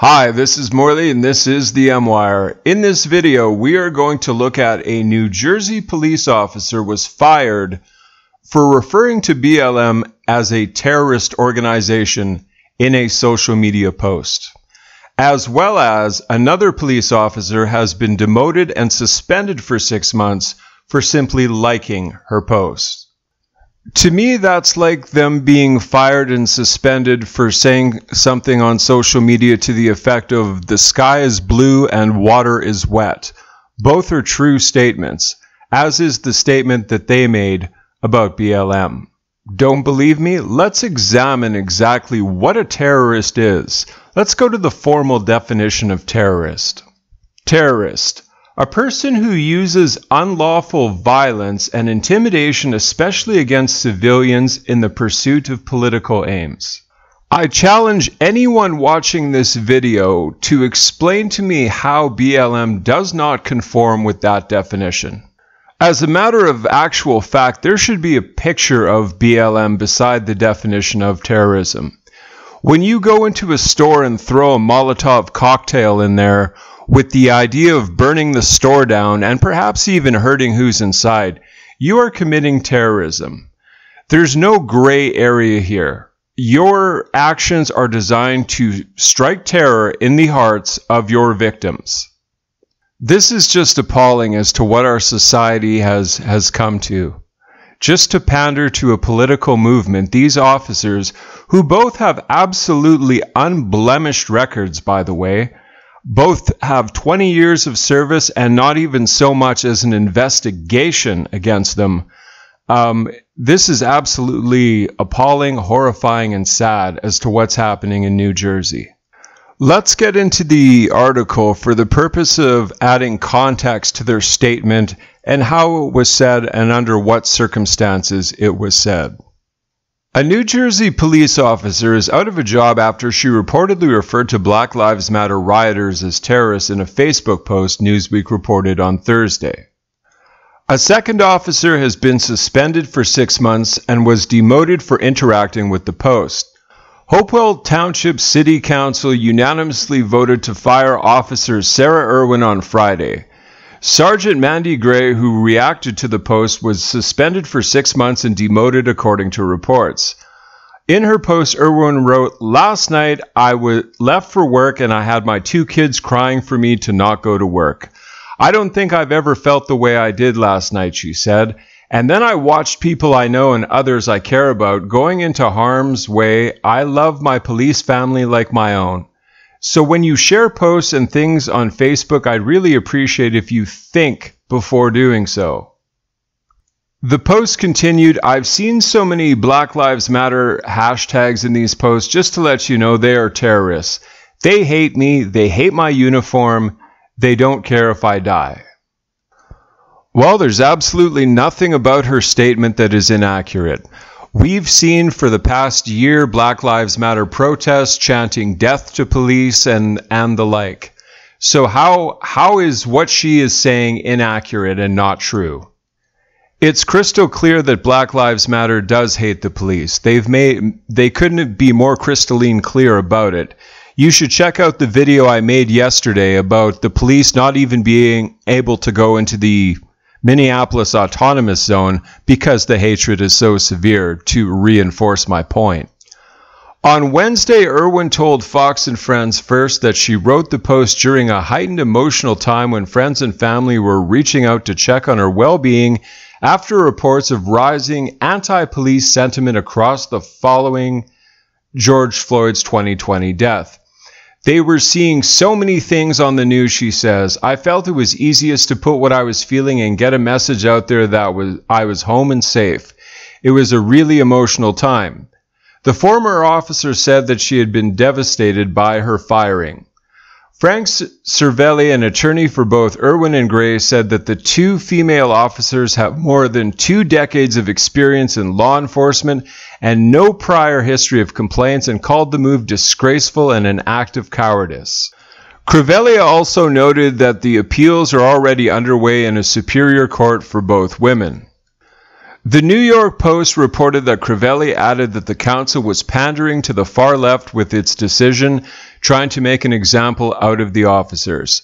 Hi, this is Morley and this is the M-Wire. In this video, we are going to look at a New Jersey police officer was fired for referring to BLM as a terrorist organization in a social media post, as well as another police officer has been demoted and suspended for 6 months for simply liking her post. To me, that's like them being fired and suspended for saying something on social media to the effect of "the sky is blue and water is wet." Both are true statements, as is the statement that they made about BLM. Don't believe me? Let's examine exactly what a terrorist is. Let's go to the formal definition of terrorist. Terrorist: a person who uses unlawful violence and intimidation, especially against civilians, in the pursuit of political aims. I challenge anyone watching this video to explain to me how BLM does not conform with that definition. As a matter of actual fact, there should be a picture of BLM beside the definition of terrorism. When you go into a store and throw a Molotov cocktail in there, with the idea of burning the store down and perhaps even hurting who's inside, you are committing terrorism. There's no gray area here. Your actions are designed to strike terror in the hearts of your victims. This is just appalling as to what our society has come to. Just to pander to a political movement, these officers, who both have absolutely unblemished records, by the way, both have 20 years of service and not even so much as an investigation against them. This is absolutely appalling, horrifying, and sad as to what's happening in New Jersey. Let's get into the article for the purpose of adding context to their statement and how it was said and under what circumstances it was said. A New Jersey police officer is out of a job after she reportedly referred to Black Lives Matter rioters as terrorists in a Facebook post, Newsweek reported on Thursday. A second officer has been suspended for 6 months and was demoted for interacting with the post. Hopewell Township City Council unanimously voted to fire Officer Sarah Irwin on Friday. Sergeant Mandy Gray, who reacted to the post, was suspended for 6 months and demoted according to reports. In her post, Irwin wrote, "Last night I left for work and I had my 2 kids crying for me to not go to work. I don't think I've ever felt the way I did last night," she said. "And then I watched people I know and others I care about going into harm's way. I love my police family like my own. So when you share posts and things on Facebook, I'd really appreciate if you think before doing so." The post continued, "I've seen so many Black Lives Matter hashtags in these posts. Just to let you know, they are terrorists. They hate me. They hate my uniform. They don't care if I die." Well, there's absolutely nothing about her statement that is inaccurate. We've seen for the past year Black Lives Matter protests chanting "death to police" and the like. So how is what she is saying inaccurate and not true? It's crystal clear that Black Lives Matter does hate the police. They couldn't be more crystalline clear about it. You should check out the video I made yesterday about the police not even being able to go into the Minneapolis Autonomous Zone because the hatred is so severe, to reinforce my point. On Wednesday, Irwin told Fox and Friends first that she wrote the post during a heightened emotional time when friends and family were reaching out to check on her well-being after reports of rising anti-police sentiment across the following George Floyd's 2020 death. "They were seeing so many things on the news," she says. "I felt it was easiest to put what I was feeling and get a message out there that I was home and safe. It was a really emotional time." The former officer said that she had been devastated by her firing. Frank Cervelli, an attorney for both Irwin and Gray, said that the 2 female officers have more than 2 decades of experience in law enforcement and no prior history of complaints, and called the move disgraceful and an act of cowardice. Cervelli also noted that the appeals are already underway in a superior court for both women. The New York Post reported that Cervelli added that the council was pandering to the far left with its decision trying to make an example out of the officers.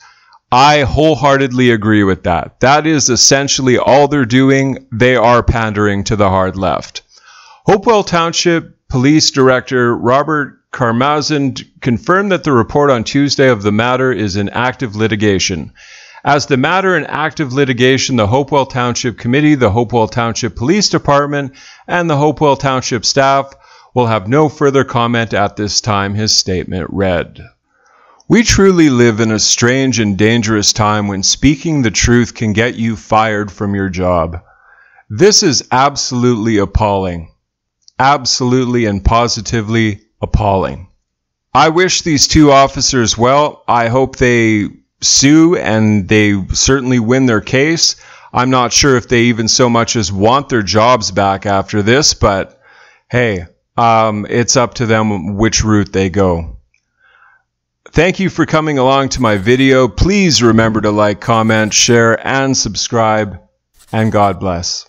I wholeheartedly agree with that. That is essentially all they're doing. They are pandering to the hard left. Hopewell Township Police Director Robert Karmazin confirmed that the report on Tuesday of the matter is in active litigation. As the matter in active litigation, the Hopewell Township Committee, the Hopewell Township Police Department, and the Hopewell Township staff will have no further comment at this time, his statement read. We truly live in a strange and dangerous time when speaking the truth can get you fired from your job. This is absolutely appalling. Absolutely and positively appalling. I wish these two officers well. I hope they sue and they certainly win their case. I'm not sure if they even so much as want their jobs back after this, but hey, it's up to them which route they go. Thank you for coming along to my video. Please remember to like, comment, share, and subscribe, and God bless.